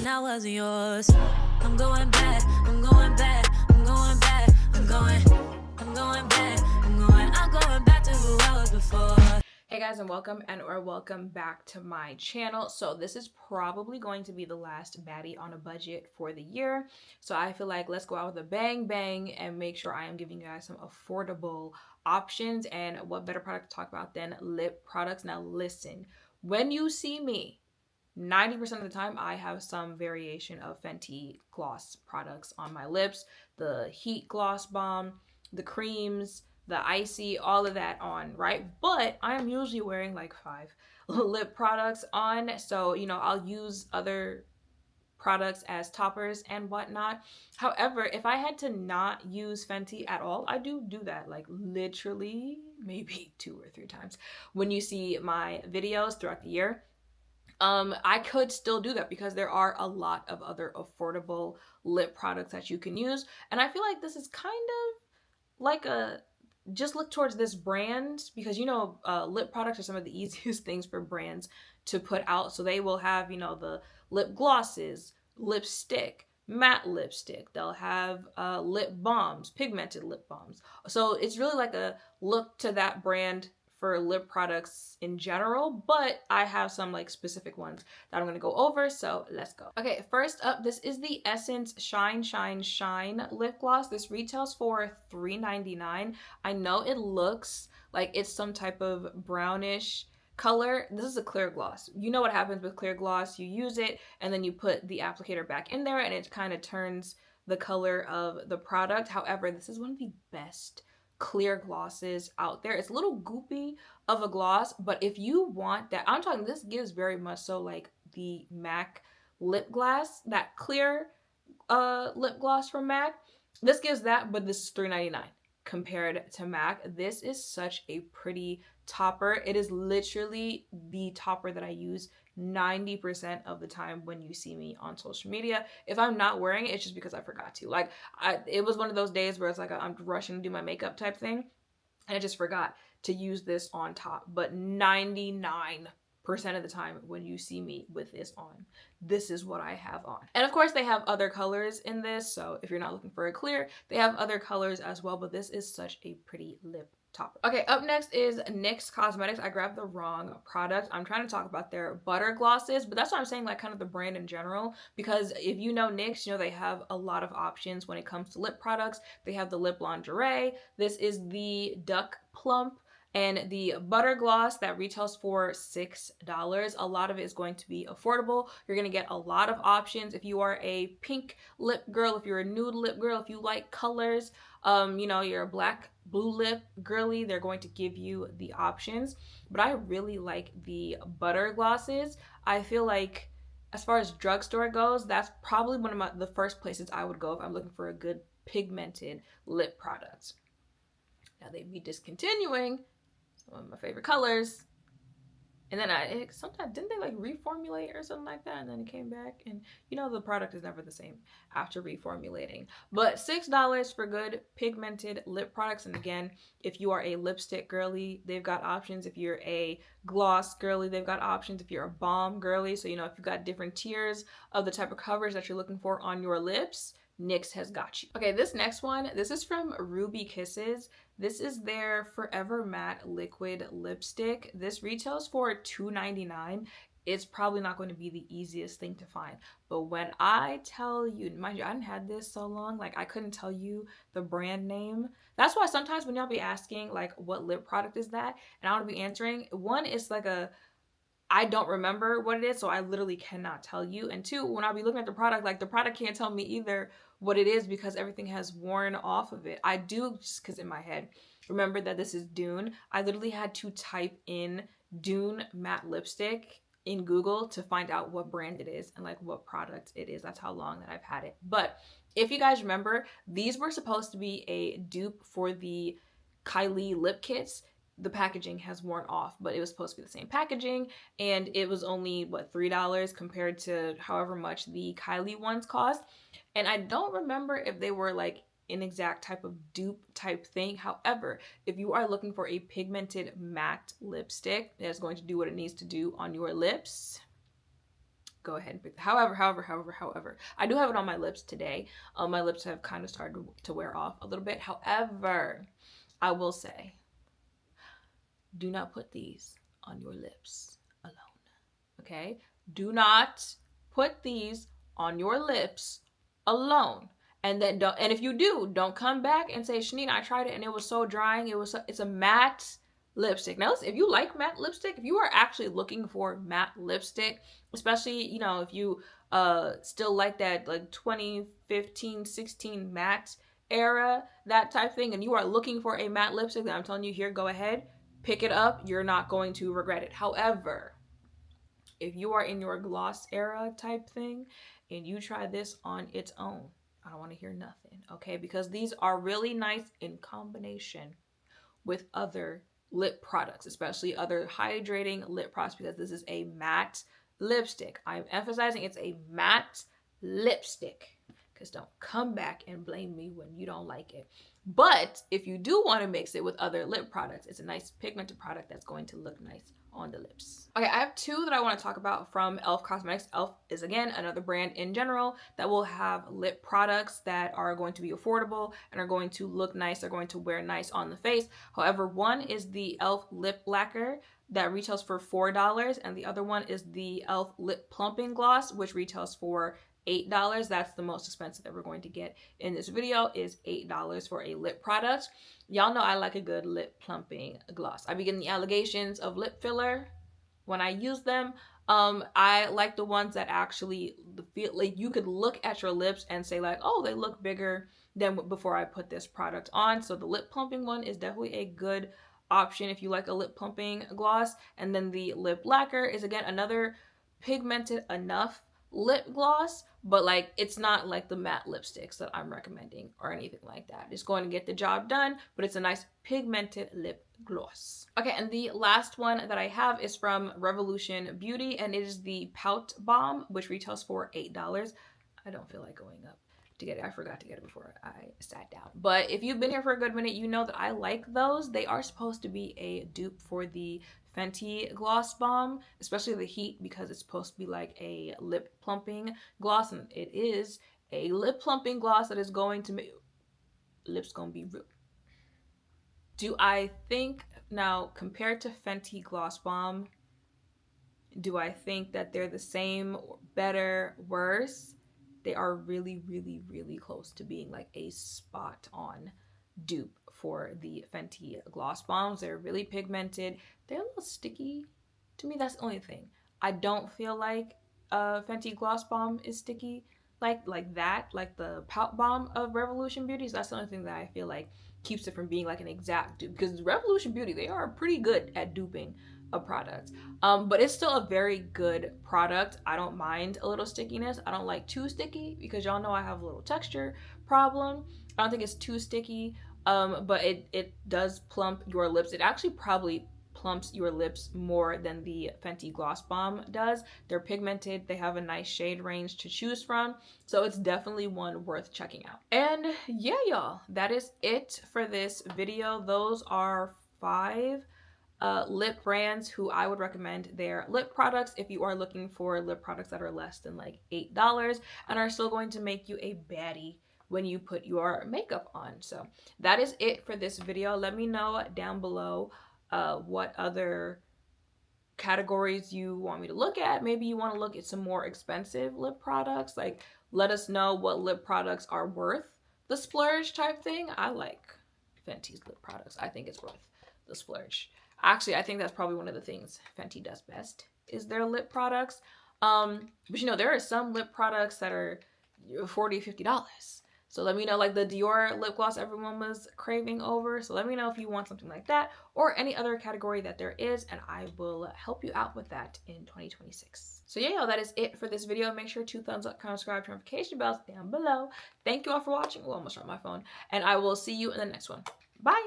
when I wasn't yours. I'm going back, I'm going back, I'm going back, I'm going back, I'm going back to who I was before. Hey guys, and welcome back to my channel. So this is probably going to be the last baddie on a budget for the year. So I feel like let's go out with a bang and make sure I am giving you guys some affordable options. And what better product to talk about than lip products? Now listen, when you see me, 90% of the time I have some variation of Fenty gloss products on my lips. The heat gloss bomb, the creams, the icy, all of that on, right? But I am usually wearing like 5 lip products on, so you know, I'll use other products as toppers and whatnot. However, if I had to not use Fenty at all, I do that, like literally maybe 2 or 3 times when you see my videos throughout the year. I could still do that because there are a lot of other affordable lip products that you can use, and I feel like this is kind of like a just look towards this brand, because you know, lip products are some of the easiest things for brands to put out. So they will have, you know, the lip glosses, lipstick, matte lipstick, they'll have lip balms, pigmented lip balms. So it's really like a look to that brand for lip products in general, but I have some like specific ones that I'm gonna go over, so let's go. Okay, first up, this is the Essence Shine Shine Shine lip gloss. This retails for $3.99. I know it looks like it's some type of brownish color. This is a clear gloss. You know what happens with clear gloss, you use it and then you put the applicator back in there and it kind of turns the color of the product. However, this is one of the best clear glosses out there. It's a little goopy of a gloss, but if you want that, I'm talking, this gives very much so like the MAC lip gloss, that clear lip gloss from MAC. This gives that, but this is $3.99 compared to MAC. This is such a pretty topper. It is literally the topper that I use 90% of the time when you see me on social media. If I'm not wearing it, it's just because I forgot to. Like, it was one of those days where it's like I'm rushing to do my makeup type thing, and I just forgot to use this on top. But 99% of the time when you see me with this on, this is what I have on. And of course they have other colors in this, so if you're not looking for a clear, they have other colors as well, but this is such a pretty lip topper. Okay, up next is NYX Cosmetics. I grabbed the wrong product. I'm trying to talk about their butter glosses, but that's what I'm saying, like kind of the brand in general, because if you know NYX, you know they have a lot of options when it comes to lip products. They have the lip lingerie. This is the Duck Plump and the butter gloss that retails for $6. A lot of it is going to be affordable. You're going to get a lot of options. If you are a pink lip girl, if you're a nude lip girl, if you like colors, you know, you're a black blue lip girly, they're going to give you the options. But I really like the butter glosses. I feel like as far as drugstore goes, that's probably one of the first places I would go if I'm looking for a good pigmented lip product. Now they'd be discontinuing one of my favorite colors, and then sometimes didn't they like reformulate or something like that, and then it came back, and you know the product is never the same after reformulating. But $6 for good pigmented lip products. And again, if you are a lipstick girly, they've got options. If you're a gloss girly, they've got options. If you're a balm girly, so you know, if you've got different tiers of the type of coverage that you're looking for on your lips, NYX has got you. Okay, this next one, this is from Ruby Kisses. This is their Forever Matte Liquid Lipstick. This retails for $2.99. It's probably not going to be the easiest thing to find, but when I tell you, mind you, I hadn't had this so long, like I couldn't tell you the brand name. That's why sometimes when y'all be asking like what lip product is that, and I want to be answering, one, it's like I don't remember what it is, so I literally cannot tell you. And two, when I'll be looking at the product, like the product can't tell me either what it is because everything has worn off of it. I do, just because in my head, remember that this is Dune. I literally had to type in Dune matte lipstick in Google to find out what brand it is and like what product it is. That's how long that I've had it. But if you guys remember, these were supposed to be a dupe for the Kylie lip kits. The packaging has worn off, but it was supposed to be the same packaging, and it was only what, $3 compared to however much the Kylie ones cost. And I don't remember if they were like an exact type of dupe type thing. However, if you are looking for a pigmented matte lipstick that's going to do what it needs to do on your lips, go ahead and pick. However, I do have it on my lips today. My lips have kind of started to wear off a little bit. However, I will say, do not put these on your lips alone. Okay? Do not put these on your lips alone. And then don't, and if you do, don't come back and say, Shanygne, I tried it and it was so drying. It's a matte lipstick. Now, listen, if you like matte lipstick, if you are actually looking for matte lipstick, especially, you know, if you still like that like 2015, 16 matte era, that type thing, and you are looking for a matte lipstick, then I'm telling you here, go ahead, pick it up. You're not going to regret it. However, if you are in your gloss era type thing and you try this on its own, I don't want to hear nothing, okay? Because these are really nice in combination with other lip products, especially other hydrating lip products, because this is a matte lipstick. I'm emphasizing it's a matte lipstick, because don't come back and blame me when you don't like it. But if you do want to mix it with other lip products, it's a nice pigmented product that's going to look nice on the lips. Okay, I have two that I want to talk about from E.L.F. Cosmetics. E.L.F. is, again, another brand in general that will have lip products that are going to be affordable and are going to look nice. They're going to wear nice on the face. However, one is the E.L.F. Lip Lacquer that retails for $4, and the other one is the E.L.F. Lip Plumping Gloss, which retails for $8. That's the most expensive that we're going to get in this video, is $8 for a lip product. Y'all know I like a good lip plumping gloss. I be getting the allegations of lip filler when I use them. I like the ones that actually feel like you could look at your lips and say like, oh, they look bigger than before I put this product on. So the lip plumping one is definitely a good option if you like a lip plumping gloss. And then the lip lacquer is, again, another pigmented enough lip gloss, but like it's not like the matte lipsticks that I'm recommending or anything like that. It's going to get the job done, but it's a nice pigmented lip gloss. Okay, and the last one that I have is from Revolution Beauty, and it is the Pout Balm, which retails for $8. I don't feel like going up to get it. I forgot to get it before I sat down. But if you've been here for a good minute, you know that I like those. They are supposed to be a dupe for the Fenty Gloss Bomb, especially the heat, because it's supposed to be like a lip plumping gloss, and it is a lip plumping gloss that is going to make lips gonna be real. Do I think, now compared to Fenty Gloss Bomb, do I think that they're the same, better, worse? They are really, really, really close to being like a spot on dupe for the Fenty Gloss Bombs. They're really pigmented. They're a little sticky. To me, that's the only thing. I don't feel like Fenty Gloss Bomb is sticky like that, like the Pout Bomb of Revolution Beauty. So that's the only thing that I feel like keeps it from being like an exact dupe, because Revolution Beauty, they are pretty good at duping a product. But it's still a very good product. I don't mind a little stickiness. I don't like too sticky, because y'all know I have a little texture problem. I don't think it's too sticky, but it does plump your lips. It actually probably plumps your lips more than the Fenty Gloss Bomb does. They're pigmented. They have a nice shade range to choose from. So it's definitely one worth checking out. And yeah, y'all, that is it for this video. Those are 5 lip brands who I would recommend their lip products if you are looking for lip products that are less than like $8 and are still going to make you a baddie when you put your makeup on. So that is it for this video. Let me know down below what other categories you want me to look at. Maybe you want to look at some more expensive lip products. Like, let us know what lip products are worth the splurge type thing. I like Fenty's lip products. I think it's worth the splurge. Actually, I think that's probably one of the things Fenty does best, is their lip products. But you know, there are some lip products that are $40, $50. So let me know, like the Dior lip gloss everyone was craving over. So let me know if you want something like that or any other category that there is, and I will help you out with that in 2026. So yeah, y'all, that is it for this video. Make sure to thumbs up, comment, subscribe, turn notification bells down below. Thank you all for watching. Oh, almost dropped my phone. And I will see you in the next one. Bye.